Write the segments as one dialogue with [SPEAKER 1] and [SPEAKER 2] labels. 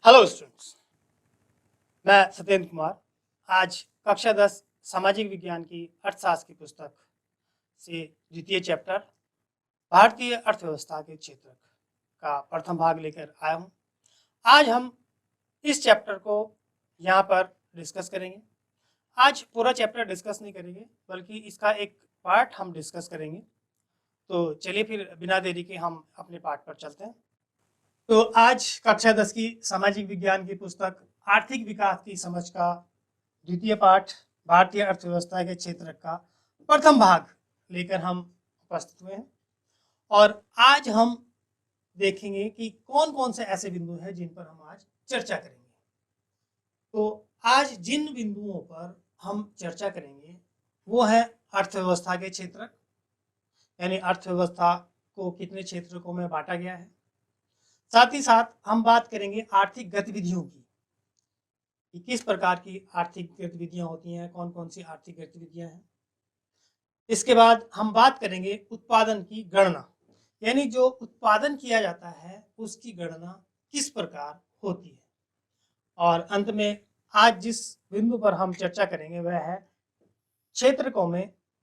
[SPEAKER 1] Hello students, मैं सत्येंद्र कुमार। आज कक्षा 10 सामाजिक विज्ञान की अर्थशास्त्र की पुस्तक से द्वितीय चैप्टर भारतीय अर्थव्यवस्था के क्षेत्र का प्रथम भाग लेकर आया हूँ। आज हम इस चैप्टर को यहाँ पर डिस्कस करेंगे। आज पूरा चैप्टर डिस्कस नहीं करेंगे, बल्कि इसका एक पार्ट हम डिस्कस करेंगे। तो चलिए फिर बिना देरी के हम अपने पार्ट पर चलते हैं। तो आज कक्षा 10 की सामाजिक विज्ञान की पुस्तक आर्थिक विकास की समझ का द्वितीय पाठ भारतीय अर्थव्यवस्था के क्षेत्र का प्रथम भाग लेकर हम उपस्थित हुए हैं। और आज हम देखेंगे कि कौन कौन से ऐसे बिंदु हैं जिन पर हम आज चर्चा करेंगे। तो आज जिन बिंदुओं पर हम चर्चा करेंगे वो है अर्थव्यवस्था के क्षेत्र, यानी अर्थव्यवस्था को कितने क्षेत्रकों में बांटा गया है। साथ ही साथ हम बात करेंगे आर्थिक गतिविधियों की, कि किस प्रकार की आर्थिक गतिविधियां होती हैं, कौन कौन सी आर्थिक गतिविधियां हैं। इसके बाद हम बात करेंगे उत्पादन की गणना, यानी जो उत्पादन किया जाता है उसकी गणना किस प्रकार होती है। और अंत में आज जिस बिंदु पर हम चर्चा करेंगे वह है क्षेत्रकों में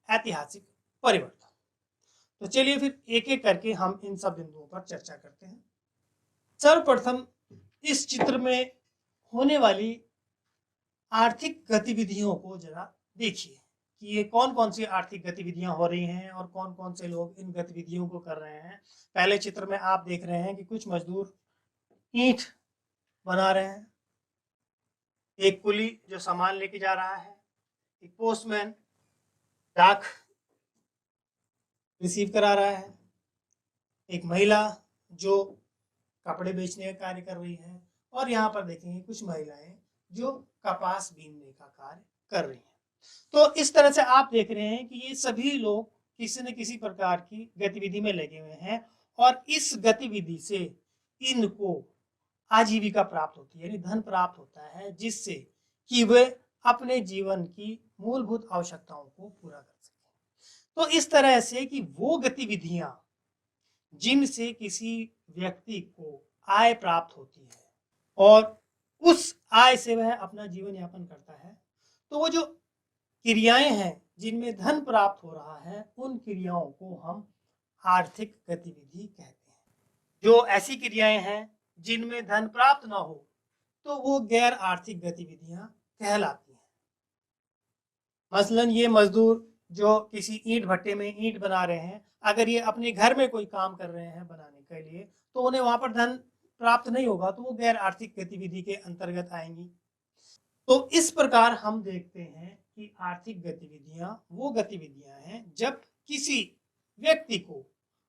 [SPEAKER 1] ऐतिहासिक परिवर्तन। तो चलिए फिर एक एक करके हम इन सब बिंदुओं पर चर्चा करते हैं। सर्वप्रथम इस चित्र में होने वाली आर्थिक गतिविधियों को जरा देखिए कि ये कौन कौन सी आर्थिक गतिविधियां हो रही हैं और कौन कौन से लोग इन गतिविधियों को कर रहे हैं। पहले चित्र में आप देख रहे हैं कि कुछ मजदूर ईंट बना रहे हैं, एक कुली जो सामान लेके जा रहा है, एक पोस्टमैन डाक रिसीव करा रहा है, एक महिला जो कपड़े बेचने का कार्य कर रही है, और यहाँ पर देखेंगे कुछ महिलाएं जो कपास बीनने का कार्य कर रही हैं। तो इस तरह से आप देख रहे हैं कि ये सभी लोग किसी न किसी प्रकार की गतिविधि में लगे हुए हैं, और इस गतिविधि से इनको आजीविका प्राप्त होती है, यानी धन प्राप्त होता है, जिससे कि वे अपने जीवन की मूलभूत आवश्यकताओं को पूरा कर सकें। तो इस तरह से कि वो गतिविधियां जिनसे किसी व्यक्ति को आय प्राप्त होती है और उस आय से वह अपना जीवन यापन करता है, तो वो जो क्रियाएं हैं जिनमें धन प्राप्त हो रहा है, उन क्रियाओं को हम आर्थिक गतिविधि कहते हैं। जो ऐसी क्रियाएं हैं जिनमें धन प्राप्त ना हो, तो वो गैर आर्थिक गतिविधियां कहलाती हैं। मसलन ये मजदूर जो किसी ईंट भट्टे में ईंट बना रहे हैं, अगर ये अपने घर में कोई काम कर रहे हैं बनाने के लिए, तो उन्हें वहां पर धन प्राप्त नहीं होगा, तो वो गैर आर्थिक गतिविधि के अंतर्गत आएंगी। तो इस प्रकार हम देखते हैं कि आर्थिक गतिविधियां वो गतिविधियां हैं जब किसी व्यक्ति को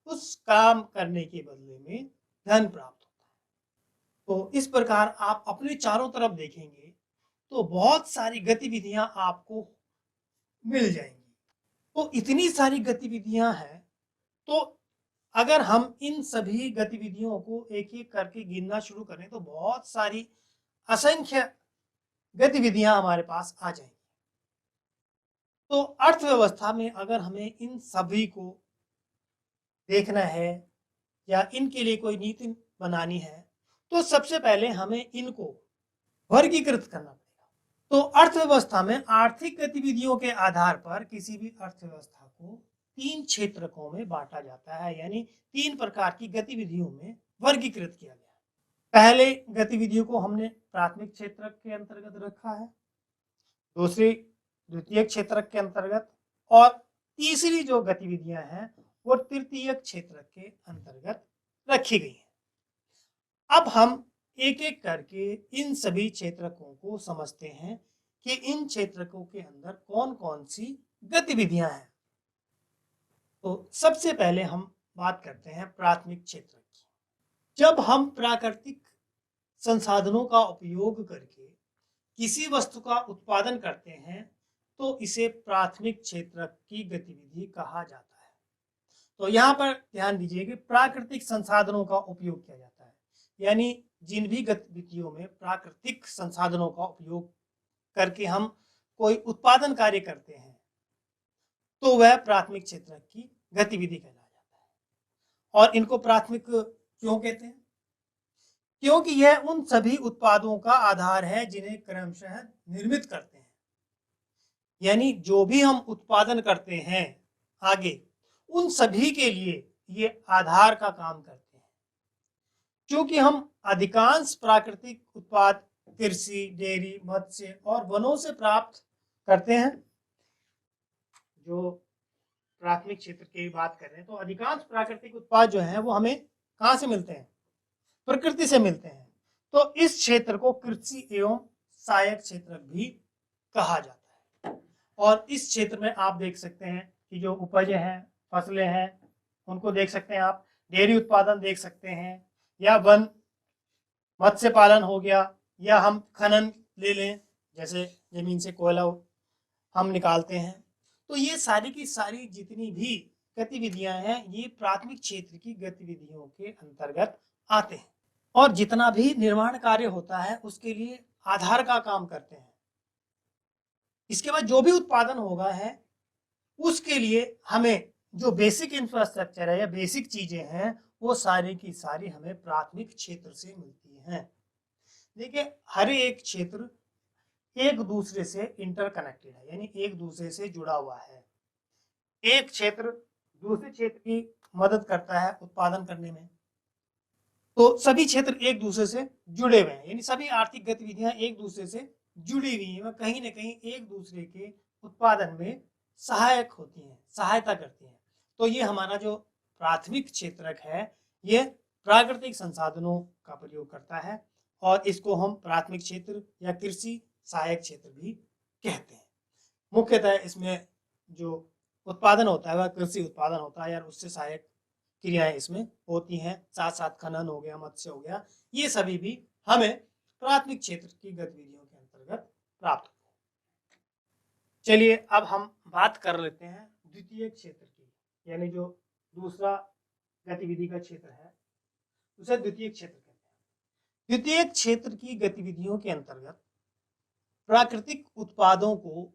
[SPEAKER 1] उस काम करने के बदले में धन प्राप्त होता है। तो इस प्रकार आप अपने चारों तरफ देखेंगे तो बहुत सारी गतिविधियां आपको मिल जाएंगी। तो इतनी सारी गतिविधियां हैं, तो अगर हम इन सभी गतिविधियों को एक एक करके गिनना शुरू करें तो बहुत सारी असंख्य गतिविधियां हमारे पास आ जाएंगी। तो अर्थव्यवस्था में अगर हमें इन सभी को देखना है या इनके लिए कोई नीति बनानी है, तो सबसे पहले हमें इनको वर्गीकृत करना पड़ेगा। तो अर्थव्यवस्था में आर्थिक गतिविधियों के आधार पर किसी भी अर्थव्यवस्था को 3 क्षेत्रकों में बांटा जाता है, यानी 3 प्रकार की गतिविधियों में वर्गीकृत किया गया है। पहले गतिविधियों को हमने प्राथमिक क्षेत्र के अंतर्गत रखा है, दूसरी द्वितीय क्षेत्र के अंतर्गत, और तीसरी जो गतिविधियां हैं वो तृतीय क्षेत्र के अंतर्गत रखी गई हैं। अब हम एक एक करके इन सभी क्षेत्रकों को समझते हैं कि इन क्षेत्रकों के अंदर कौन कौन सी गतिविधियां हैं। तो सबसे पहले हम बात करते हैं प्राथमिक क्षेत्र की। जब हम प्राकृतिक संसाधनों का उपयोग करके किसी वस्तु का उत्पादन करते हैं, तो इसे प्राथमिक क्षेत्र की गतिविधि कहा जाता है। तो यहाँ पर ध्यान दीजिए कि प्राकृतिक संसाधनों का उपयोग किया जाता है, यानी जिन भी गतिविधियों में प्राकृतिक संसाधनों का उपयोग करके हम कोई उत्पादन कार्य करते हैं, तो वह प्राथमिक क्षेत्र की गतिविधि कहला जाता है। और इनको प्राथमिक क्यों कहते हैं? क्योंकि यह उन सभी उत्पादों का आधार है जिन्हें क्रमशः निर्मित करते हैं। यानी जो भी हम उत्पादन करते हैं आगे, उन सभी के लिए ये आधार का काम करते हैं। क्योंकि हम अधिकांश प्राकृतिक उत्पाद कृषि, डेयरी, मत्स्य और वनों से प्राप्त करते हैं। जो प्राथमिक क्षेत्र की बात कर रहे हैं, तो अधिकांश प्राकृतिक उत्पाद जो हैं वो हमें कहाँ से मिलते हैं? प्रकृति से मिलते हैं। तो इस क्षेत्र को कृषि एवं सहायक क्षेत्र भी कहा जाता है। और इस क्षेत्र में आप देख सकते हैं कि जो उपजें हैं, फसलें हैं, उनको देख सकते हैं आप, डेयरी उत्पादन देख सकते हैं, या वन, मत्स्य पालन हो गया, या हम खनन ले लें, जैसे जमीन से कोयला हम निकालते हैं। तो ये सारी की सारी जितनी भी गतिविधियां हैं, ये प्राथमिक क्षेत्र की गतिविधियों के अंतर्गत आते हैं। और जितना भी निर्माण कार्य होता है उसके लिए आधार का काम करते हैं। इसके बाद जो भी उत्पादन होगा है, उसके लिए हमें जो बेसिक इंफ्रास्ट्रक्चर है या बेसिक चीजें हैं, वो सारी की सारी हमें प्राथमिक क्षेत्र से मिलती हैं। देखिए, हर एक क्षेत्र एक दूसरे से इंटरकनेक्टेड है, यानी एक दूसरे से जुड़ा हुआ है। एक क्षेत्र दूसरे क्षेत्र की मदद करता है उत्पादन करने में। तो सभी क्षेत्र एक दूसरे से जुड़े हुए हैं, यानी सभी आर्थिक गतिविधियां एक दूसरे से जुड़ी हुई हैं, कहीं ना कहीं एक दूसरे के उत्पादन में सहायक होती हैं, सहायता करती हैं। तो ये हमारा जो प्राथमिक क्षेत्रक है, ये प्राकृतिक संसाधनों का प्रयोग करता है, और इसको हम प्राथमिक क्षेत्र या कृषि सहायक क्षेत्र भी कहते हैं। मुख्यतः इसमें जो उत्पादन होता है वह कृषि उत्पादन होता है, या उससे सहायक क्रियाएं इसमें होती हैं। साथ साथ खनन हो गया, मत्स्य हो गया, ये सभी भी हमें प्राथमिक क्षेत्र की गतिविधियों के अंतर्गत प्राप्त होते हैं। चलिए अब हम बात कर लेते हैं द्वितीय क्षेत्र की, यानी जो दूसरा गतिविधि का क्षेत्र है उसे द्वितीय क्षेत्र कहते हैं। द्वितीय क्षेत्र की गतिविधियों के अंतर्गत प्राकृतिक उत्पादों को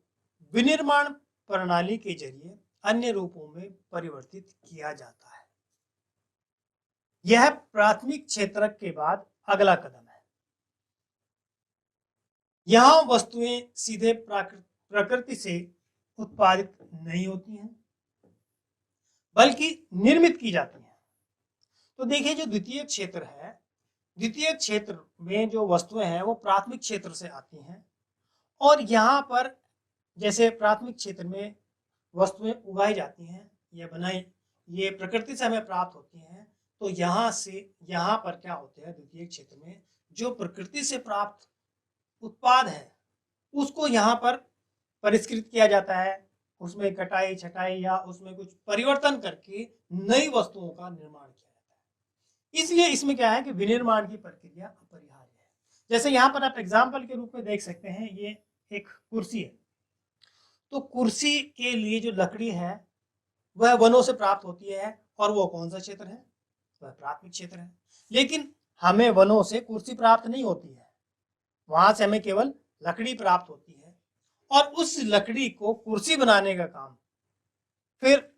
[SPEAKER 1] विनिर्माण प्रणाली के जरिए अन्य रूपों में परिवर्तित किया जाता है। यह प्राथमिक क्षेत्रक के बाद अगला कदम है। यहां वस्तुएं सीधे प्रकृति से उत्पादित नहीं होती हैं, बल्कि निर्मित की जाती हैं। तो देखिए, जो द्वितीय क्षेत्र है, द्वितीय क्षेत्र में जो वस्तुएं हैं वो प्राथमिक क्षेत्र से आती हैं, और यहाँ पर जैसे प्राथमिक क्षेत्र में वस्तुएं उगाई जाती हैं या बनाई, ये प्रकृति से हमें प्राप्त होती हैं। तो यहाँ से यहाँ पर क्या होते हैं, द्वितीय क्षेत्र में जो प्रकृति से प्राप्त उत्पाद है उसको यहाँ पर परिष्कृत किया जाता है, उसमें कटाई छटाई या उसमें कुछ परिवर्तन करके नई वस्तुओं का निर्माण किया जाता है। इसलिए इसमें क्या है कि विनिर्माण की प्रक्रिया अपरिहार्य है। जैसे यहाँ पर आप एग्जाम्पल के रूप में देख सकते हैं, ये एक कुर्सी है। तो कुर्सी के लिए जो लकड़ी है वह वनों से प्राप्त होती है, और वो कौन सा क्षेत्र है, वह प्राथमिक क्षेत्र है। लेकिन हमें वनों से कुर्सी प्राप्त नहीं होती है, वहां से हमें केवल लकड़ी प्राप्त होती है, और उस लकड़ी को कुर्सी बनाने का काम फिर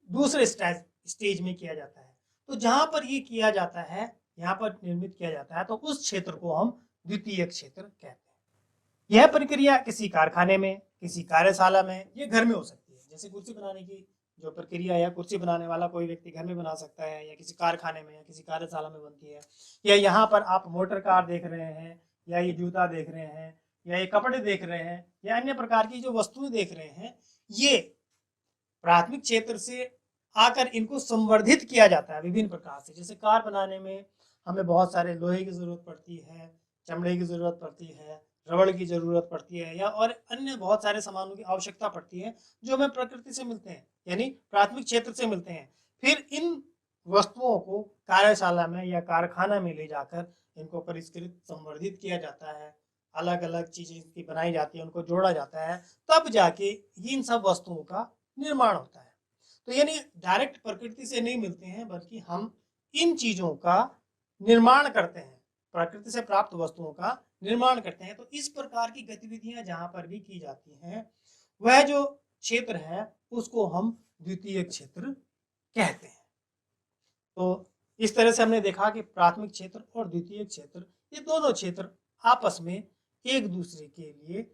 [SPEAKER 1] दूसरे स्टेज में किया जाता है। तो जहां पर ये किया जाता है, यहाँ पर निर्मित किया जाता है, तो उस क्षेत्र को हम द्वितीय क्षेत्र कहते हैं। यह प्रक्रिया किसी कारखाने में, किसी कार्यशाला में, ये घर में हो सकती है। जैसे कुर्सी बनाने की जो प्रक्रिया है, कुर्सी बनाने वाला कोई व्यक्ति घर में बना सकता है, या किसी कारखाने में या किसी कार्यशाला में बनती है। या यहाँ पर आप मोटर कार देख रहे हैं, या ये जूता देख रहे हैं, या ये कपड़े देख रहे हैं, या अन्य प्रकार की जो वस्तुएं देख रहे हैं, ये प्राथमिक क्षेत्र से आकर इनको संवर्धित किया जाता है विभिन्न प्रकार से। जैसे कार बनाने में हमें बहुत सारे लोहे की जरूरत पड़ती है, चमड़े की जरूरत पड़ती है, रबड़ की जरूरत पड़ती है, या और अन्य बहुत सारे सामानों की आवश्यकता पड़ती है जो हमें प्रकृति से मिलते हैं, यानी प्राथमिक क्षेत्र से मिलते हैं। फिर इन वस्तुओं को कार्यशाला में या कारखाना में ले जाकर इनको परिष्कृत संवर्धित किया जाता है, अलग अलग चीजें की बनाई जाती है, उनको जोड़ा जाता है, तब जाके इन सब वस्तुओं का निर्माण होता है। तो यानी डायरेक्ट प्रकृति से नहीं मिलते हैं, बल्कि हम इन चीजों का निर्माण करते हैं, प्रकृति से प्राप्त वस्तुओं का निर्माण करते हैं। तो इस प्रकार की गतिविधियां जहां पर भी की जाती हैं, वह जो क्षेत्र है उसको हम द्वितीय क्षेत्र कहते हैं। तो इस तरह से हमने देखा कि प्राथमिक क्षेत्र और द्वितीयक क्षेत्र, ये दोनों क्षेत्र आपस में एक दूसरे के लिए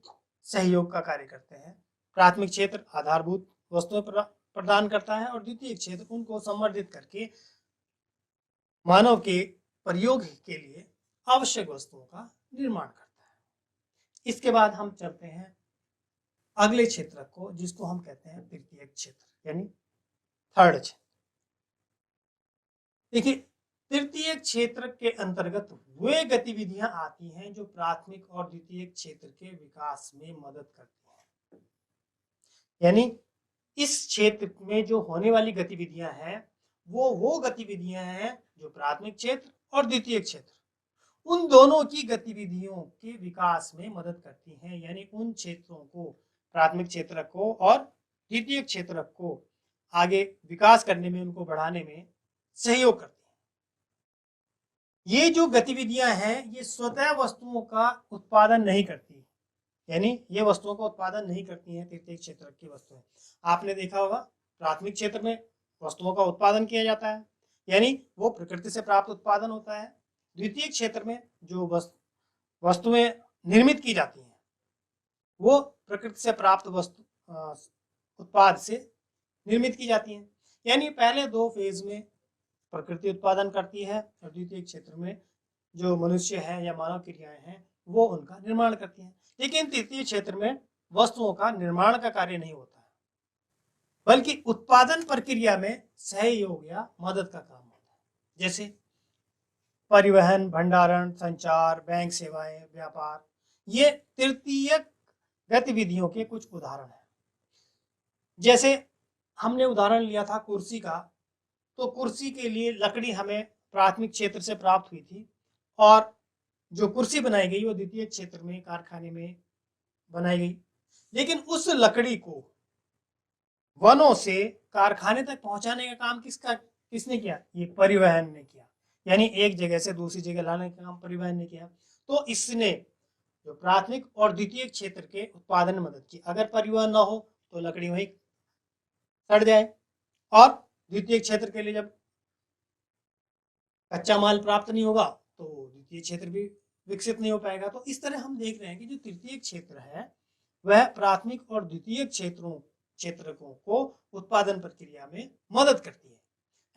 [SPEAKER 1] सहयोग का कार्य करते हैं। प्राथमिक क्षेत्र आधारभूत वस्तुएं प्रदान करता है और द्वितीयक क्षेत्र उनको संवर्धित करके मानव के प्रयोग के लिए आवश्यक वस्तुओं का निर्माण करता है। इसके बाद हम चलते हैं अगले क्षेत्र को, जिसको हम कहते हैं तृतीयक क्षेत्र यानी थर्ड क्षेत्र। देखिए, तृतीयक क्षेत्र के अंतर्गत वे गतिविधियां आती हैं जो प्राथमिक और द्वितीयक क्षेत्र के विकास में मदद करती हैं। यानी इस क्षेत्र में जो होने वाली गतिविधियां हैं वो गतिविधियां हैं जो प्राथमिक क्षेत्र और द्वितीयक क्षेत्र उन दोनों की गतिविधियों के विकास में मदद करती हैं। यानी उन क्षेत्रों को, प्राथमिक क्षेत्र को और द्वितीयक क्षेत्र को आगे विकास करने में, उनको बढ़ाने में सहयोग करती हैं। ये जो गतिविधियां हैं ये स्वतः वस्तुओं का उत्पादन नहीं करती, यानी ये वस्तुओं का उत्पादन नहीं करती हैं तृतीयक क्षेत्र की वस्तुएं। आपने देखा होगा प्राथमिक क्षेत्र में वस्तुओं का उत्पादन किया जाता है, यानी वो प्रकृति से प्राप्त उत्पादन होता है। द्वितीयक क्षेत्र में जो वस्तुएं निर्मित की जाती हैं वो प्रकृति से प्राप्त वस्तु उत्पाद से निर्मित की जाती हैं। यानी पहले दो फेज में प्रकृति उत्पादन करती है और द्वितीय क्षेत्र में जो मनुष्य है या मानव क्रियाएं हैं वो उनका निर्माण करती हैं। लेकिन तृतीय क्षेत्र में वस्तुओं का निर्माण का कार्य नहीं होता है, बल्कि उत्पादन प्रक्रिया में सहयोग या मदद का काम होता है। जैसे परिवहन, भंडारण, संचार, बैंक सेवाएं, व्यापार, ये तृतीय गतिविधियों के कुछ उदाहरण हैं। जैसे हमने उदाहरण लिया था कुर्सी का, तो कुर्सी के लिए लकड़ी हमें प्राथमिक क्षेत्र से प्राप्त हुई थी और जो कुर्सी बनाई गई वो द्वितीय क्षेत्र में कारखाने में बनाई गई। लेकिन उस लकड़ी को वनों से कारखाने तक पहुंचाने का काम किसने किया? ये परिवहन ने किया। यानी एक जगह से दूसरी जगह लाने का काम परिवहन ने किया। तो इसने जो प्राथमिक और द्वितीय क्षेत्र के उत्पादन में मदद की। अगर परिवहन ना हो तो लकड़ी वहीं सड़ जाए और द्वितीय क्षेत्र के लिए जब कच्चा माल प्राप्त नहीं होगा तो द्वितीय क्षेत्र भी विकसित नहीं हो पाएगा। तो इस तरह हम देख रहे हैं कि जो तृतीय क्षेत्र है वह प्राथमिक और द्वितीय क्षेत्रकों को उत्पादन प्रक्रिया में मदद करती है।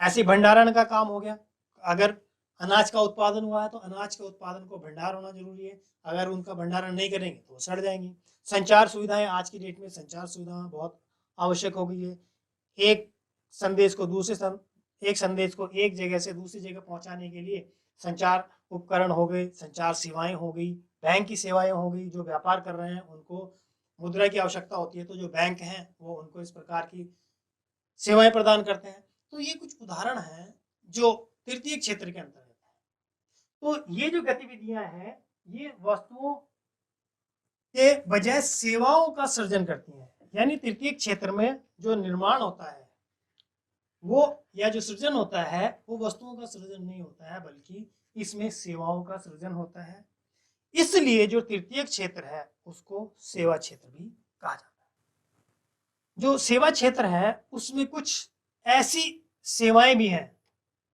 [SPEAKER 1] ऐसे भंडारण का काम हो गया, अगर अनाज का उत्पादन हुआ है तो अनाज के उत्पादन को भंडार होना जरूरी है। अगर उनका भंडारण नहीं करेंगे तो वो सड़ जाएंगी। संचार सुविधाएं, आज की डेट में संचार सुविधाएं बहुत आवश्यक हो गई है। एक संदेश को एक जगह से दूसरी जगह पहुंचाने के लिए संचार उपकरण हो गए, संचार सेवाएं हो गई, बैंक की सेवाएं हो गई। जो व्यापार कर रहे हैं उनको मुद्रा की आवश्यकता होती है तो जो बैंक हैं वो उनको इस प्रकार की सेवाएं प्रदान करते हैं। तो ये कुछ उदाहरण हैं जो तृतीय क्षेत्र के अंतर्गत है। तो ये जो गतिविधियां हैं ये वस्तुओं के बजाय सेवाओं का सृजन करती हैं। यानी तृतीय क्षेत्र में जो निर्माण होता है वो या जो सृजन होता है वो वस्तुओं का सृजन नहीं होता है, बल्कि इसमें सेवाओं का सृजन होता है। इसलिए जो तृतीय क्षेत्र है उसको सेवा क्षेत्र भी कहा जाता है। जो सेवा क्षेत्र है उसमें कुछ ऐसी सेवाएं भी हैं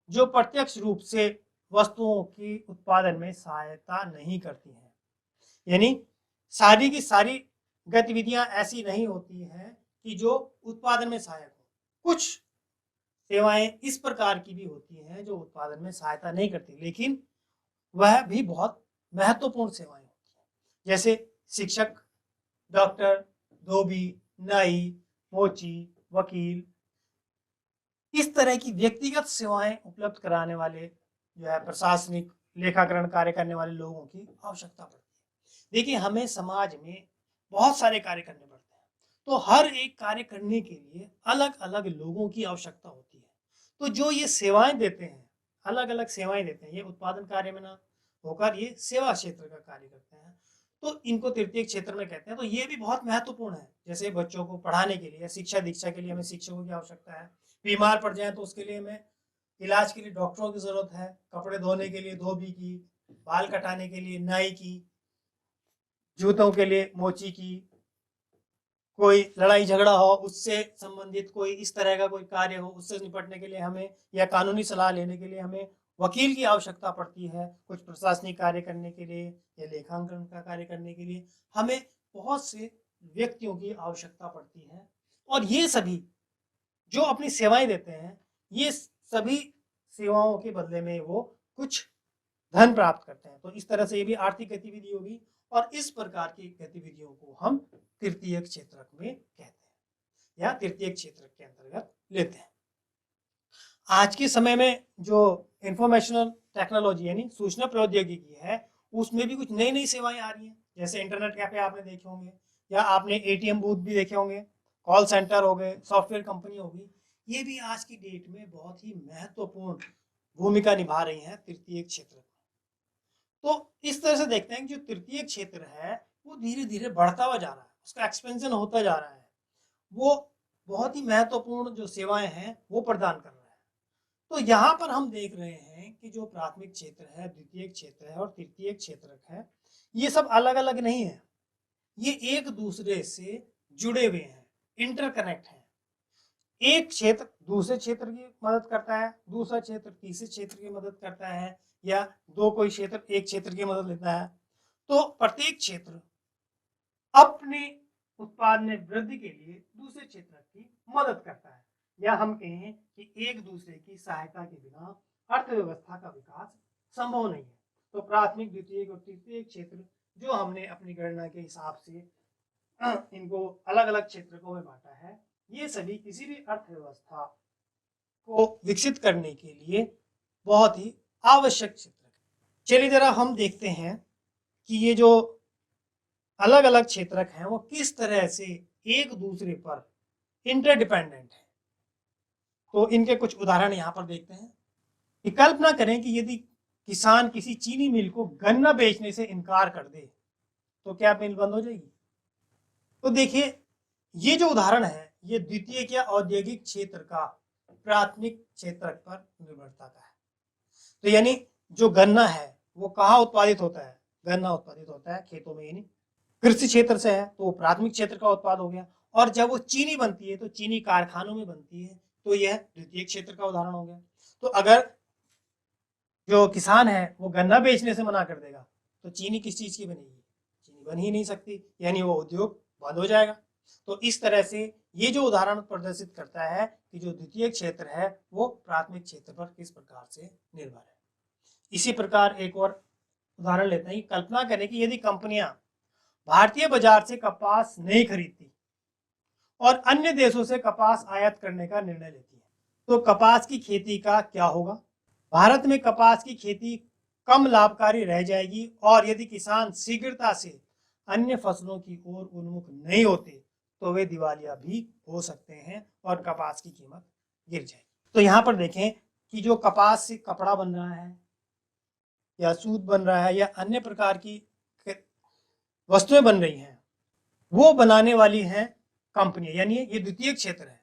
[SPEAKER 1] जो प्रत्यक्ष रूप से वस्तुओं की उत्पादन में सहायता नहीं करती हैं। यानी सारी की सारी गतिविधियां ऐसी नहीं होती हैं कि जो उत्पादन में सहायक हो। कुछ सेवाएं इस प्रकार की भी होती हैं जो उत्पादन में सहायता नहीं करती, लेकिन वह भी बहुत महत्वपूर्ण सेवाएं होती हैं। जैसे शिक्षक, डॉक्टर, धोबी, नाई, मोची, वकील, इस तरह की व्यक्तिगत सेवाएं उपलब्ध कराने वाले जो है प्रशासनिक लेखाकरण कार्य करने वाले लोगों की आवश्यकता पड़ती है। देखिए, हमें समाज में बहुत सारे कार्य करने पड़ते हैं, तो हर एक कार्य करने के लिए अलग अलग लोगों की आवश्यकता होती है। तो जो ये सेवाएं देते हैं, अलग अलग सेवाएं देते हैं, ये उत्पादन कार्य में ना होकर ये सेवा क्षेत्र का कार्य करते हैं, तो इनको तृतीय क्षेत्र में कहते हैं। तो ये भी बहुत महत्वपूर्ण है। जैसे बच्चों को पढ़ाने के लिए, शिक्षा दीक्षा के लिए हमें शिक्षकों की आवश्यकता है। बीमार पड़ जाए तो उसके लिए हमें इलाज के लिए डॉक्टरों की जरूरत है। कपड़े धोने के लिए धोबी की, बाल कटाने के लिए नाई की, जूतों के लिए मोची की, कोई लड़ाई झगड़ा हो, उससे संबंधित कोई इस तरह का कोई कार्य हो, उससे निपटने के लिए हमें या कानूनी सलाह लेने के लिए हमें वकील की आवश्यकता पड़ती है। कुछ प्रशासनिक कार्य करने के लिए या लेखांकन का कार्य करने के लिए हमें बहुत से व्यक्तियों की आवश्यकता पड़ती है। और ये सभी जो अपनी सेवाएं देते हैं, ये सभी सेवाओं के बदले में वो कुछ धन प्राप्त करते हैं। तो इस तरह से ये भी आर्थिक गतिविधि होगी और इस प्रकार की गतिविधियों को हम तृतीयक क्षेत्रक में कहते हैं या तृतीयक क्षेत्रक के अंतर्गत लेते हैं। आज के समय में जो इंफॉर्मेशनल टेक्नोलॉजी यानी सूचना प्रौद्योगिकी है, उसमें भी कुछ नई नई सेवाएं आ रही हैं। जैसे इंटरनेट कैफे आपने देखे होंगे या आपने एटीएम बूथ भी देखे होंगे, कॉल सेंटर हो गए, सॉफ्टवेयर कंपनी होगी। ये भी आज की डेट में बहुत ही महत्वपूर्ण भूमिका निभा रही हैं तृतीयक क्षेत्र में। तो इस तरह से देखते हैं कि जो तृतीय क्षेत्र है वो धीरे धीरे बढ़ता हुआ जा रहा है, उसका एक्सपेंशन होता जा रहा है, वो बहुत ही महत्वपूर्ण जो सेवाएं हैं वो प्रदान कर रहा है। तो यहाँ पर हम देख रहे हैं कि जो प्राथमिक क्षेत्र है, द्वितीय क्षेत्र है और तृतीय क्षेत्र है, ये सब अलग अलग नहीं है, ये एक दूसरे से जुड़े हुए हैं, इंटरकनेक्ट हैं। एक क्षेत्र दूसरे क्षेत्र की मदद करता है, दूसरा क्षेत्र तीसरे क्षेत्र की मदद करता है, या दो कोई क्षेत्र एक क्षेत्र की मदद लेता है। तो प्रत्येक क्षेत्र अपने उत्पाद में वृद्धि के लिए दूसरे क्षेत्र की मदद करता है, या हम कहें कि एक दूसरे की सहायता के बिना अर्थव्यवस्था का विकास संभव नहीं है। तो प्राथमिक, द्वितीय और तृतीय क्षेत्र जो हमने अपनी गणना के हिसाब से इनको अलग अलग क्षेत्रों में बांटा है, ये सभी किसी भी अर्थव्यवस्था को विकसित करने के लिए बहुत ही आवश्यक क्षेत्र है। चलिए जरा हम देखते हैं कि ये जो अलग अलग क्षेत्रक हैं वो किस तरह से एक दूसरे पर इंटरडिपेंडेंट है। तो इनके कुछ उदाहरण यहाँ पर देखते हैं कि कल्पना करें कि यदि किसान किसी चीनी मिल को गन्ना बेचने से इनकार कर दे तो क्या मिल बंद हो जाएगी? तो देखिए, ये जो उदाहरण है ये द्वितीय या औद्योगिक क्षेत्र का प्राथमिक क्षेत्रक पर निर्भरता का है। तो यानी जो गन्ना है वो कहाँ उत्पादित होता है? गन्ना उत्पादित होता है खेतों में, यानी कृषि क्षेत्र से है, तो वो प्राथमिक क्षेत्र का उत्पाद हो गया। और जब वो चीनी बनती है तो चीनी कारखानों में बनती है, तो यह द्वितीय क्षेत्र का उदाहरण हो गया। तो अगर जो किसान है वो गन्ना बेचने से मना कर देगा तो चीनी किस चीज की बनेगी? चीनी बन ही नहीं सकती, यानी वो उद्योग बंद हो जाएगा। तो इस तरह से ये जो उदाहरण प्रदर्शित करता है कि जो द्वितीय क्षेत्र है वो प्राथमिक क्षेत्र पर किस प्रकार से निर्भर है। इसी प्रकार एक और उदाहरण लेते हैं। कल्पना करें कि यदि कंपनियां भारतीय बाजार से कपास नहीं खरीदती और अन्य देशों से कपास आयात करने का निर्णय लेती है, तो कपास की खेती का क्या होगा? भारत में कपास की खेती कम लाभकारी रह जाएगी, और यदि किसान शीघ्रता से अन्य फसलों की ओर उन्मुख नहीं होते तो वे दिवालिया भी हो सकते हैं और कपास की कीमत गिर जाएगी। तो यहाँ पर देखें कि जो कपास से कपड़ा बन रहा है या सूत बन रहा है या अन्य प्रकार की वस्तुएं बन रही हैं, वो बनाने वाली हैं कंपनियां, यानी ये द्वितीय क्षेत्र है।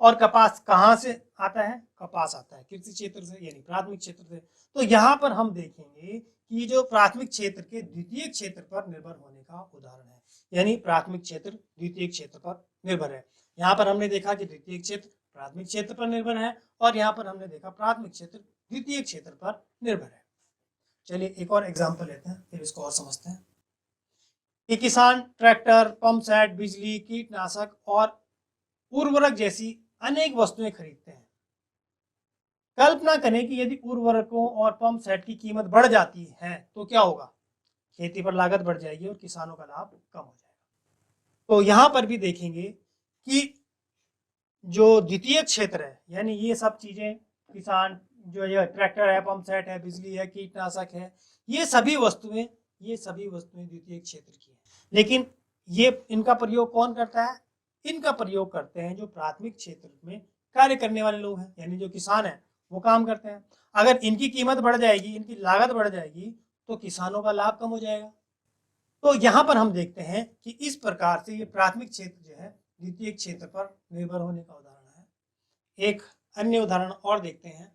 [SPEAKER 1] और कपास कहाँ से आता है? कपास आता है कृषि क्षेत्र से, यानी प्राथमिक क्षेत्र से। तो यहाँ पर हम देखेंगे कि जो प्राथमिक क्षेत्र के द्वितीय क्षेत्र पर निर्भर होने का उदाहरण है, यानी प्राथमिक क्षेत्र द्वितीय क्षेत्र पर निर्भर है। यहाँ पर हमने देखा कि द्वितीय क्षेत्र प्राथमिक क्षेत्र पर निर्भर है, और यहाँ पर हमने देखा प्राथमिक क्षेत्र द्वितीय क्षेत्र पर निर्भर है। चलिए एक और एग्जाम्पल लेते हैं, फिर इसको और समझते हैं कि किसान ट्रैक्टर, पंप सेट, बिजली, कीटनाशक और उर्वरक जैसी अनेक वस्तुएं खरीदते हैं। कल्पना करें कि यदि उर्वरकों और पंप सेट की कीमत बढ़ जाती है तो क्या होगा? खेती पर लागत बढ़ जाएगी और किसानों का लाभ कम हो जाएगा। तो यहां पर भी देखेंगे कि जो द्वितीय क्षेत्र है, यानी ये सब चीजें, किसान, जो ये ट्रैक्टर है, पंप सेट है, बिजली है, कीटनाशक है, ये सभी वस्तुएं द्वितीय क्षेत्र की है। लेकिन ये इनका प्रयोग कौन करता है? इनका प्रयोग करते हैं जो प्राथमिक क्षेत्र में कार्य करने वाले लोग हैं, यानी जो किसान है वो काम करते हैं। अगर इनकी कीमत बढ़ जाएगी, इनकी लागत बढ़ जाएगी, तो किसानों का लाभ कम हो जाएगा। तो यहाँ पर हम देखते हैं कि इस प्रकार से ये प्राथमिक क्षेत्र जो है द्वितीय क्षेत्र पर निर्भर होने का उदाहरण है। एक अन्य उदाहरण और देखते हैं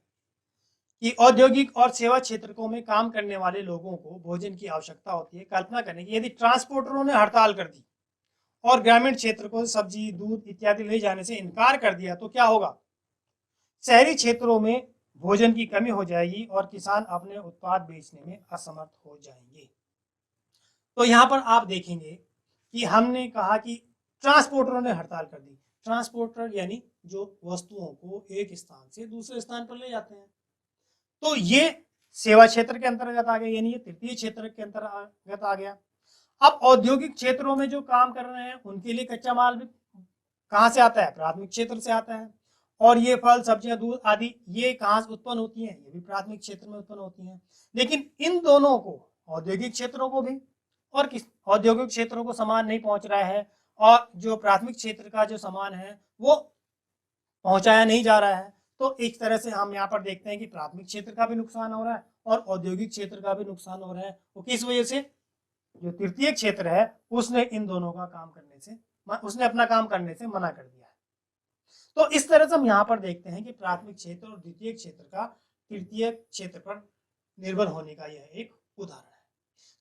[SPEAKER 1] कि औद्योगिक और सेवा क्षेत्रों में काम करने वाले लोगों को भोजन की आवश्यकता होती है। कल्पना करें कि यदि ट्रांसपोर्टरों ने हड़ताल कर दी और ग्रामीण क्षेत्र को सब्जी, दूध इत्यादि ले जाने से इनकार कर दिया तो क्या होगा? शहरी क्षेत्रों में भोजन की कमी हो जाएगी और किसान अपने उत्पाद बेचने में असमर्थ हो जाएंगे। तो यहाँ पर आप देखेंगे कि हमने कहा कि ट्रांसपोर्टरों ने हड़ताल कर दी। ट्रांसपोर्टर यानी जो वस्तुओं को एक स्थान से दूसरे स्थान पर ले जाते हैं। तो ये सेवा क्षेत्र के अंतर्गत आ गया, यानी ये तृतीय क्षेत्र के अंतर्गत आ गया। अब औद्योगिक क्षेत्रों में जो काम कर रहे हैं उनके लिए कच्चा माल भी कहाँ से आता है? प्राथमिक क्षेत्र से आता है। और ये फल, सब्जियां, दूध आदि ये कहाँ से उत्पन्न होती हैं? ये भी प्राथमिक क्षेत्र में उत्पन्न होती हैं। लेकिन इन दोनों को, औद्योगिक क्षेत्रों को भी और किस औद्योगिक क्षेत्रों को सामान नहीं पहुंच रहा है, और जो प्राथमिक क्षेत्र का जो सामान है वो पहुंचाया नहीं जा रहा है। तो एक तरह से हम यहाँ पर देखते हैं कि प्राथमिक क्षेत्र का भी नुकसान हो रहा है और औद्योगिक क्षेत्र का भी नुकसान हो रहा है। वो किस वजह से? जो तृतीय क्षेत्र है उसने इन दोनों का काम करने से, उसने अपना काम करने से मना कर दिया है। तो इस तरह से हम यहाँ पर देखते हैं कि प्राथमिक क्षेत्र और द्वितीय क्षेत्र का तृतीय क्षेत्र पर निर्भर होने का यह एक उदाहरण है।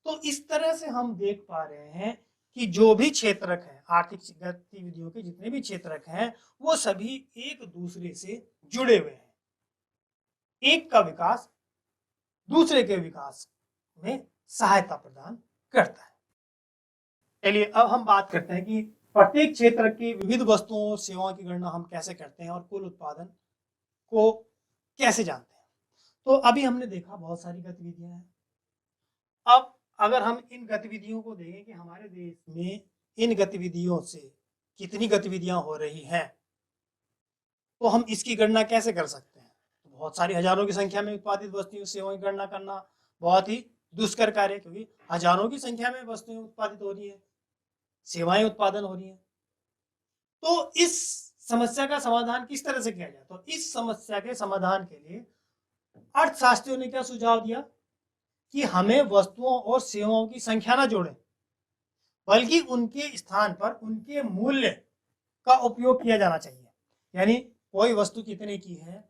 [SPEAKER 1] तो इस तरह से हम देख पा रहे हैं कि जो भी क्षेत्रक हैं, आर्थिक गतिविधियों के जितने भी क्षेत्रक हैं, वो सभी एक दूसरे से जुड़े हुए हैं। एक का विकास दूसरे के विकास में सहायता प्रदान करता है। चलिए अब हम बात करते हैं कि प्रत्येक क्षेत्र की विविध वस्तुओं और सेवाओं की गणना हम कैसे करते हैं और कुल उत्पादन को कैसे जानते हैं। तो अभी हमने देखा बहुत सारी गतिविधियां हैं। अब अगर हम इन गतिविधियों को देखें कि हमारे देश में इन गतिविधियों से कितनी गतिविधियां हो रही हैं, तो हम इसकी गणना कैसे कर सकते हैं? तो बहुत सारी हजारों की संख्या में उत्पादित वस्तुओं सेवाओं की गणना करना बहुत ही दुष्कर कार्य, क्योंकि हजारों की संख्या में वस्तुएं उत्पादित हो रही है, सेवाएं उत्पादन हो रही है। तो इस समस्या का समाधान किस तरह से किया जाए? तो इस समस्या के समाधान के लिए अर्थशास्त्रियों ने क्या सुझाव दिया कि हमें वस्तुओं और सेवाओं की संख्या ना जोड़ें, बल्कि उनके स्थान पर उनके मूल्य का उपयोग किया जाना चाहिए। यानी कोई वस्तु कितने की है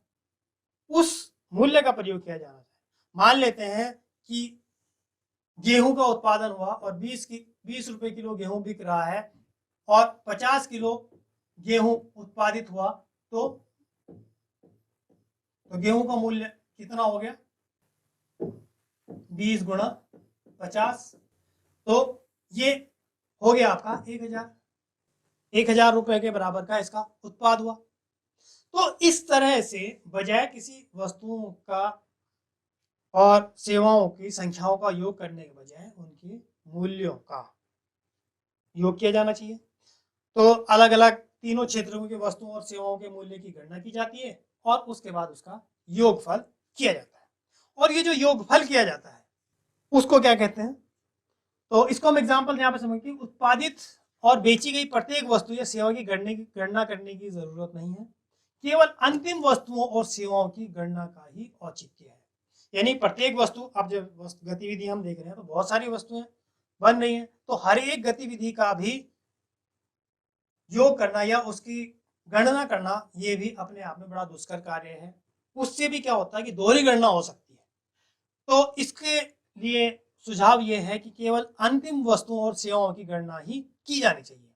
[SPEAKER 1] उस मूल्य का प्रयोग किया जाना चाहिए। मान लेते हैं कि गेहूं का उत्पादन हुआ और 20 रुपए किलो गेहूं बिक रहा है और 50 किलो गेहूं उत्पादित हुआ, तो गेहूं का मूल्य कितना हो गया? 20 गुणा 50, तो ये हो गया आपका 1000 रुपए के बराबर का इसका उत्पाद हुआ। तो इस तरह से बजाय किसी वस्तुओं का और सेवाओं की संख्याओं का योग करने के बजाय उनके मूल्यों का योग किया जाना चाहिए। तो अलग अलग तीनों क्षेत्रों की वस्तुओं और सेवाओं के मूल्य की गणना की जाती है और उसके बाद उसका योगफल किया जाता है। और ये जो योगफल किया जाता है उसको क्या कहते हैं? तो इसको हम एग्जांपल यहाँ पे समझते हैं। उत्पादित और बेची गई प्रत्येक वस्तु या सेवा की गणना करने की जरूरत नहीं है, केवल अंतिम वस्तुओं और सेवाओं की गणना का ही औचित्य है। यानी प्रत्येक वस्तु, अब जब गतिविधि हम देख रहे हैं तो बहुत सारी वस्तुएं बन रही हैं, तो हर एक गतिविधि का भी योग करना या उसकी गणना करना ये भी अपने आप में बड़ा दुष्कर कार्य है। उससे भी क्या होता है कि दोहरी गणना हो सकती है। तो इसके लिए सुझाव ये है कि केवल अंतिम वस्तुओं और सेवाओं की गणना ही की जानी चाहिए।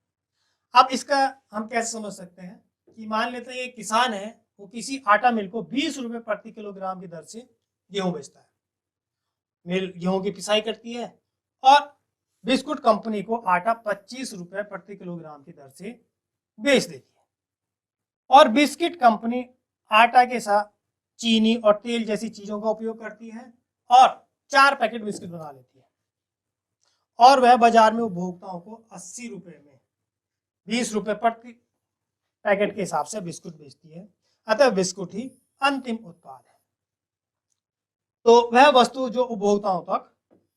[SPEAKER 1] अब इसका हम कैसे समझ सकते हैं कि मान लेते हैं एक किसान है, वो किसी आटा मिल को 20 रुपए प्रति किलोग्राम की दर से गेहूं बेचता है। मिल गेहूं की पिसाई करती है और बिस्कुट कंपनी को आटा 25 रुपए प्रति किलोग्राम की दर से बेच देती है। और बिस्किट कंपनी आटा के साथ चीनी और तेल जैसी चीजों का उपयोग करती है और 4 पैकेट बिस्किट बना लेती है, और वह बाजार में उपभोक्ताओं को 80 रुपए में 20 रुपए प्रति पैकेट के हिसाब से बिस्कुट बेचती है। अतः बिस्कुट ही अंतिम उत्पाद है। तो वह वस्तु जो उपभोक्ताओं तक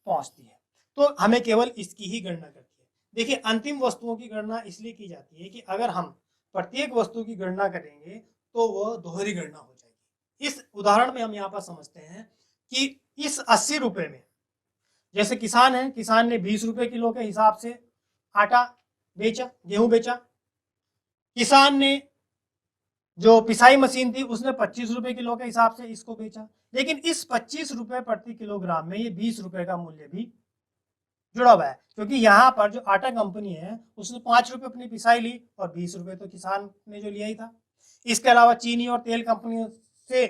[SPEAKER 1] पहुंचती है, तो हमें केवल इसकी ही गणना करती है। देखिए, अंतिम वस्तुओं की गणना इसलिए की जाती है कि अगर हम प्रत्येक वस्तु की गणना करेंगे तो वह दोहरी गणना हो जाएगी। इस उदाहरण में हम यहाँ पर समझते हैं कि इस 80 रुपए में, जैसे किसान है, किसान ने 20 रुपए किलो के हिसाब से आटा बेचा, गेहूं बेचा। किसान ने जो पिसाई मशीन थी उसने 25 रुपए किलो के हिसाब से इसको बेचा। लेकिन इस 25 रुपए प्रति किलोग्राम में ये 20 रुपए का मूल्य भी जुड़ा हुआ है, क्योंकि यहाँ पर जो आटा कंपनी है उसने 5 रुपये अपनी पिसाई ली और 20 रुपये तो किसान ने जो लिया ही था। इसके अलावा चीनी और तेल कंपनियों से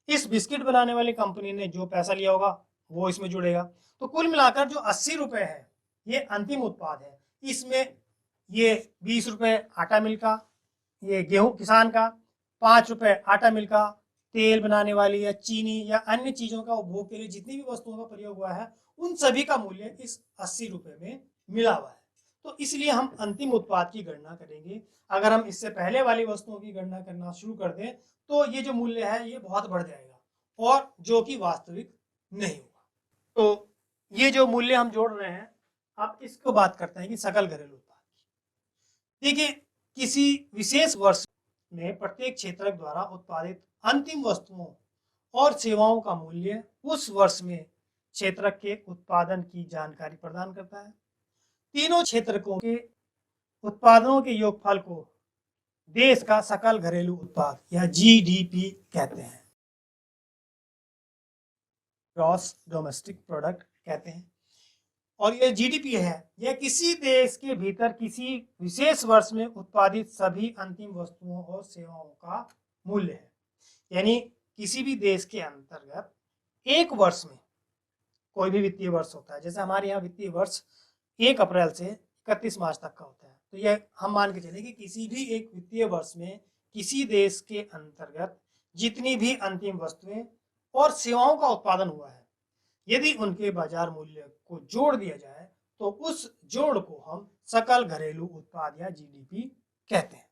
[SPEAKER 1] इस बिस्किट बनाने वाली कंपनी ने जो पैसा लिया होगा वो इसमें जुड़ेगा। तो कुल मिलाकर जो 80 रुपये है ये अंतिम उत्पाद है। इसमें ये 20 रुपये आटा मिल का, ये गेहूं किसान का, 5 रुपये आटा मिल का, तेल बनाने वाली या चीनी या अन्य चीजों का उपभोग के लिए जितनी भी वस्तुओं का प्रयोग हुआ है उन सभी का मूल्य इस 80 रुपये में मिला हुआ है। तो इसलिए हम अंतिम उत्पाद की गणना करेंगे। अगर हम इससे पहले वाली वस्तुओं की गणना करना शुरू कर दें तो ये जो मूल्य है ये बहुत बढ़ जाएगा और जो कि वास्तविक नहीं होगा। तो ये जो मूल्य हम जोड़ रहे हैं, अब इसको बात करते हैं कि सकल घरेलू उत्पाद। देखिए, किसी विशेष वर्ष में प्रत्येक क्षेत्रक द्वारा उत्पादित अंतिम वस्तुओं और सेवाओं का मूल्य उस वर्ष में क्षेत्रक के उत्पादन की जानकारी प्रदान करता है। तीनों क्षेत्रकों के उत्पादनों के योगफल को देश का सकल घरेलू उत्पाद या जीडीपी कहते हैं, ग्रॉस डोमेस्टिक प्रोडक्ट कहते हैं। और ये जीडीपी है, यह किसी देश के भीतर किसी विशेष वर्ष में उत्पादित सभी अंतिम वस्तुओं और सेवाओं का मूल्य है। यानी किसी भी देश के अंतर्गत एक वर्ष में, कोई भी वित्तीय वर्ष होता है, जैसे हमारे यहाँ वित्तीय वर्ष 1 अप्रैल से 31 मार्च तक का होता है, तो यह हम मान के चले कि किसी भी एक वित्तीय वर्ष में किसी देश के अंतर्गत जितनी भी अंतिम वस्तुएं और सेवाओं का उत्पादन हुआ है, यदि उनके बाजार मूल्य को जोड़ दिया जाए तो उस जोड़ को हम सकल घरेलू उत्पाद या जीडीपी कहते हैं।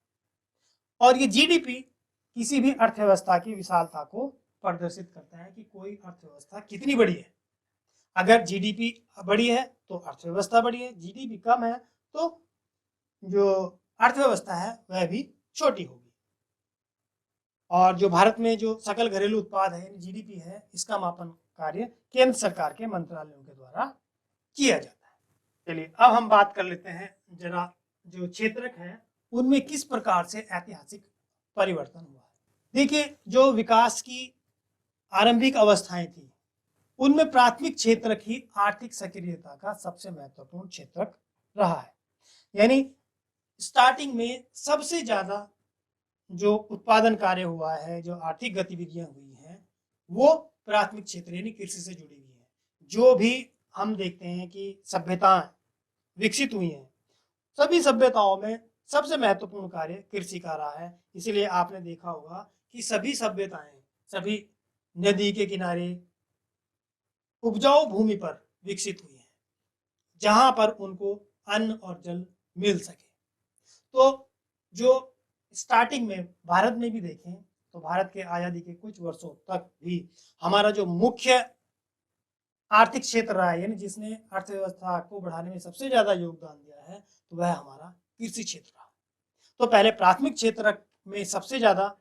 [SPEAKER 1] और ये जीडीपी किसी भी अर्थव्यवस्था की विशालता को प्रदर्शित करता है कि कोई अर्थव्यवस्था कितनी बड़ी है। अगर जीडीपी बड़ी है तो अर्थव्यवस्था बड़ी है, जीडीपी कम है तो जो अर्थव्यवस्था है वह भी छोटी होगी। और जो भारत में जो सकल घरेलू उत्पाद है जीडीपी है, इसका मापन कार्य केंद्र सरकार के मंत्रालयों के द्वारा किया जाता है। चलिए अब हम बात कर लेते हैं जरा जो क्षेत्रक है उनमें किस प्रकार से ऐतिहासिक परिवर्तन हुआ है। देखिए, जो विकास की आरंभिक अवस्थाएं थी उनमें प्राथमिक क्षेत्रक ही आर्थिक सक्रियता का सबसे महत्वपूर्ण क्षेत्रक रहा है। यानी स्टार्टिंग में सबसे ज्यादा जो उत्पादन कार्य हुआ है, जो आर्थिक गतिविधियां हुई हैं, वो प्राथमिक क्षेत्र यानी कृषि से जुड़ी हुई है। जो भी हम देखते हैं कि सभ्यताएं विकसित हुई हैं, सभी सभ्यताओं में सबसे महत्वपूर्ण कार्य कृषि का रहा है। इसीलिए आपने देखा होगा कि सभी सभ्यताएं सभी नदी के किनारे उपजाऊ भूमि पर विकसित हुई हैं, जहां पर उनको अन्न और जल मिल सके। तो जो स्टार्टिंग में भारत में भी देखें तो भारत के आज़ादी के कुछ वर्षों तक भी हमारा जो मुख्य आर्थिक क्षेत्र रहा है, यानी जिसने अर्थव्यवस्था को बढ़ाने में सबसे ज्यादा योगदान दिया है, तो वह हमारा कृषि क्षेत्र रहा। तो पहले प्राथमिक क्षेत्र में सबसे ज्यादा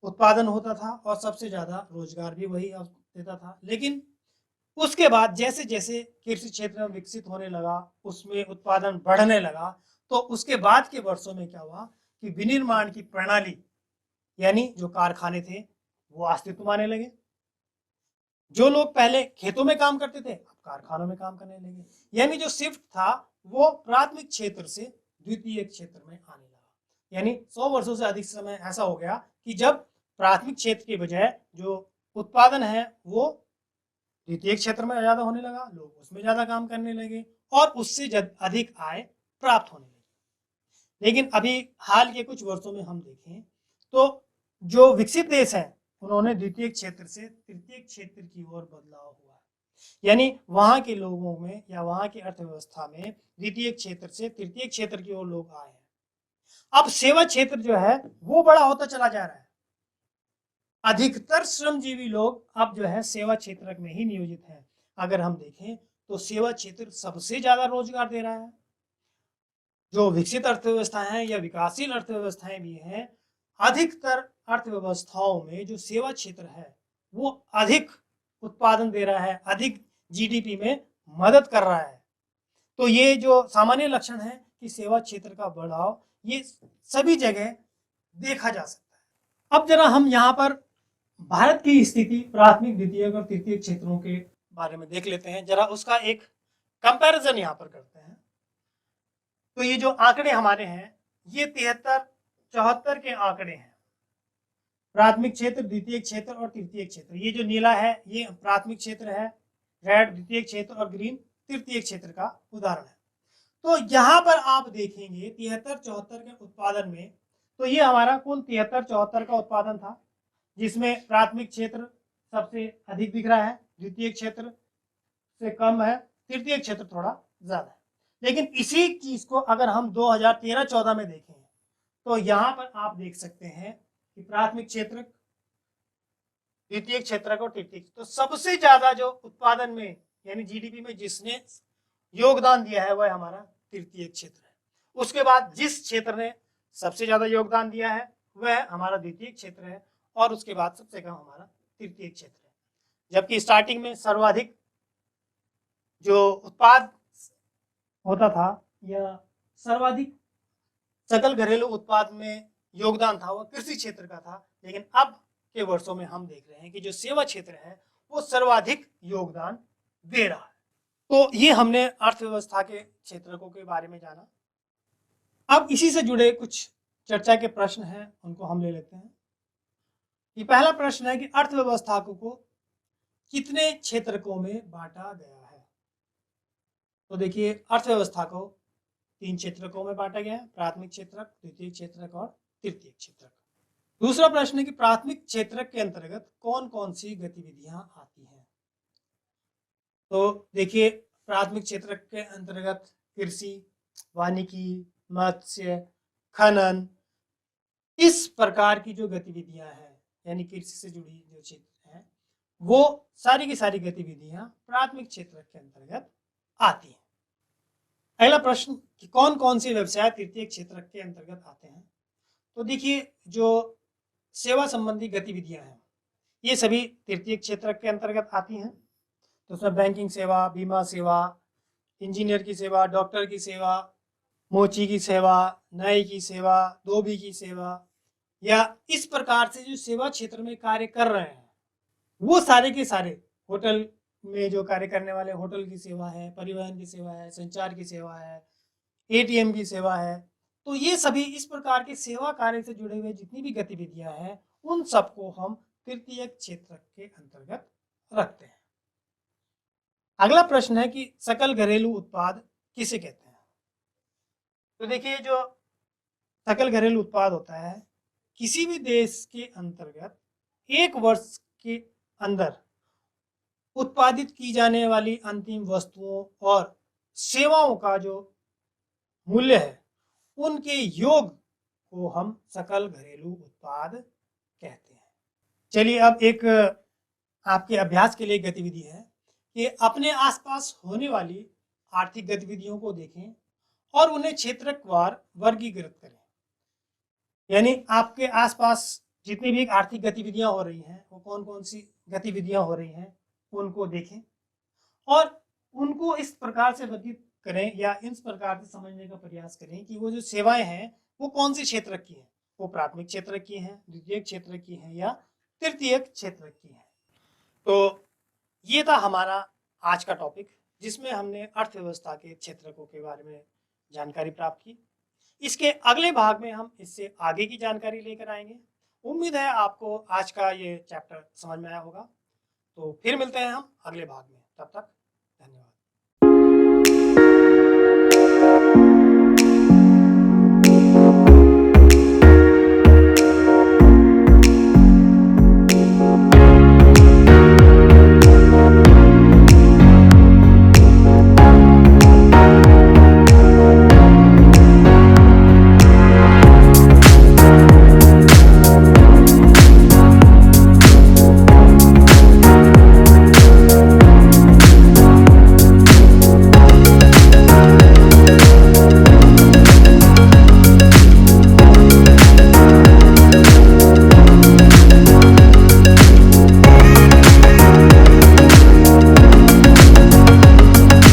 [SPEAKER 1] उत्पादन होता था और सबसे ज्यादा रोजगार भी वही देता था। लेकिन उसके बाद जैसे जैसे कृषि क्षेत्र में विकसित होने लगा, उसमें उत्पादन बढ़ने लगा, तो उसके बाद के वर्षों में क्या हुआ कि विनिर्माण की प्रणाली यानी जो कारखाने थे वो अस्तित्व में आने लगे। जो लोग पहले खेतों में काम करते थे अब कारखानों में काम करने लगे। यानी जो शिफ्ट था वो प्राथमिक क्षेत्र से द्वितीय क्षेत्र में आने लगा। यानी 100 वर्षों से अधिक समय ऐसा हो गया कि जब प्राथमिक क्षेत्र के बजाय जो उत्पादन है वो द्वितीय क्षेत्र में ज्यादा होने लगा, लोग उसमें ज्यादा काम करने लगे और उससे अधिक आय प्राप्त होने लगी। लेकिन अभी हाल के कुछ वर्षों में हम देखें तो जो विकसित देश हैं उन्होंने द्वितीय क्षेत्र से तृतीय क्षेत्र की ओर बदलाव हुआ है। यानी वहां के लोगों में या वहां की अर्थव्यवस्था में द्वितीय क्षेत्र से तृतीय क्षेत्र की ओर लोग आए हैं। अब सेवा क्षेत्र जो है वो बड़ा होता चला जा रहा है। अधिकतर श्रमजीवी लोग अब जो है सेवा क्षेत्र में ही नियोजित हैं। अगर हम देखें तो सेवा क्षेत्र सबसे ज्यादा रोजगार दे रहा है। जो विकसित अर्थव्यवस्थाएं हैं या विकासशील अर्थव्यवस्थाएं भी हैं, अधिकतर अर्थव्यवस्थाओं में जो सेवा क्षेत्र है वो अधिक उत्पादन दे रहा है, अधिक जीडीपी में मदद कर रहा है। तो ये जो सामान्य लक्षण है कि सेवा क्षेत्र का बढ़ाव ये सभी जगह देखा जा सकता है। अब जरा हम यहाँ पर भारत की स्थिति प्राथमिक, द्वितीयक और तृतीय क्षेत्रों के बारे में देख लेते हैं। जरा उसका एक कंपैरिजन यहाँ पर करते हैं, तो ये जो आंकड़े हमारे हैं ये 73-74 के आंकड़े हैं। प्राथमिक क्षेत्र, द्वितीय क्षेत्र और तृतीय क्षेत्र। ये जो नीला है ये प्राथमिक क्षेत्र है, रेड द्वितीय क्षेत्र और ग्रीन तृतीय क्षेत्र का उदाहरण है। तो यहाँ पर आप देखेंगे 73-74 के उत्पादन में, तो ये हमारा कुल 73-74 का उत्पादन था, जिसमें प्राथमिक क्षेत्र सबसे अधिक दिख रहा है, द्वितीय क्षेत्र से कम है, तृतीय क्षेत्र थोड़ा ज्यादा है। लेकिन इसी चीज को अगर हम 2013-14 में देखें तो यहाँ पर आप देख सकते हैं कि प्राथमिक क्षेत्र, द्वितीय क्षेत्र और तृतीय, तो सबसे ज्यादा जो उत्पादन में यानी जीडीपी में जिसने योगदान दिया है वह हमारा तृतीय क्षेत्र है। उसके बाद जिस क्षेत्र ने सबसे ज्यादा योगदान दिया है वह हमारा द्वितीय क्षेत्र है, और उसके बाद सबसे कम हमारा तृतीय क्षेत्र है। जबकि स्टार्टिंग में सर्वाधिक जो उत्पाद होता था या सर्वाधिक सकल घरेलू उत्पाद में योगदान था वह कृषि क्षेत्र का था, लेकिन अब के वर्षों में हम देख रहे हैं कि जो सेवा क्षेत्र है वो सर्वाधिक योगदान दे रहा है। तो ये हमने अर्थव्यवस्था के क्षेत्रकों के बारे में जाना। अब इसी से जुड़े कुछ चर्चा के प्रश्न हैं, उनको हम ले लेते हैं। ये पहला प्रश्न है कि अर्थव्यवस्था को कितने क्षेत्रकों में बांटा गया है? तो देखिए अर्थव्यवस्था को 3 क्षेत्रकों में बांटा गया है, प्राथमिक क्षेत्रक, द्वितीय क्षेत्रक और तृतीय क्षेत्रक। दूसरा प्रश्न है कि प्राथमिक क्षेत्रक के अंतर्गत कौन कौन सी गतिविधियां आती हैं? तो देखिए प्राथमिक क्षेत्रक के अंतर्गत कृषि, वानिकी, मत्स्य, खनन, इस प्रकार की जो गतिविधियां हैं यानी कृषि से जुड़ी जो क्षेत्र हैं वो सारी की सारी गतिविधियां प्राथमिक क्षेत्रक के अंतर्गत आती हैं। अगला प्रश्न कि कौन कौन से व्यवसाय तृतीय क्षेत्रक के अंतर्गत आते हैं? तो देखिए जो सेवा संबंधी गतिविधियां हैं ये सभी तृतीय क्षेत्रक के अंतर्गत आती हैं। तो उसमें बैंकिंग सेवा, बीमा सेवा, इंजीनियर की सेवा, डॉक्टर की सेवा, मोची की सेवा, नाई की सेवा, धोबी की सेवा, या इस प्रकार से जो सेवा क्षेत्र में कार्य कर रहे हैं वो सारे के सारे, होटल में जो कार्य करने वाले होटल की सेवा है, परिवहन की सेवा है, संचार की सेवा है, एटीएम की सेवा है, तो ये सभी इस प्रकार के सेवा कार्य से जुड़े हुए जितनी भी गतिविधियां हैं उन सबको हम तृतीय क्षेत्र के अंतर्गत रखते हैं। अगला प्रश्न है कि सकल घरेलू उत्पाद किसे कहते हैं? तो देखिए जो सकल घरेलू उत्पाद होता है किसी भी देश के अंतर्गत एक वर्ष के अंदर उत्पादित की जाने वाली अंतिम वस्तुओं और सेवाओं का जो मूल्य है उनके योग को हम सकल घरेलू उत्पाद कहते हैं। चलिए अब एक आपके अभ्यास के लिए गतिविधि है कि अपने आसपास होने वाली आर्थिक गतिविधियों को देखें और उन्हें क्षेत्रवार वर्गीकृत करें। यानी आपके आसपास जितनी भी आर्थिक गतिविधियां हो रही हैं वो कौन कौन सी गतिविधियां हो रही हैं उनको देखें और उनको इस प्रकार से वर्गीकृत करें या इस प्रकार से समझने का प्रयास करें कि वो जो सेवाएं हैं वो कौन से क्षेत्र की हैं, वो प्राथमिक क्षेत्र की हैं, द्वितीय क्षेत्र की हैं या तृतीय क्षेत्र की हैं। तो ये था हमारा आज का टॉपिक जिसमें हमने अर्थव्यवस्था के क्षेत्रकों के बारे में जानकारी प्राप्त की। इसके अगले भाग में हम इससे आगे की जानकारी लेकर आएंगे। उम्मीद है आपको आज का ये चैप्टर समझ में आया होगा। तो फिर मिलते हैं हम अगले भाग में, तब तक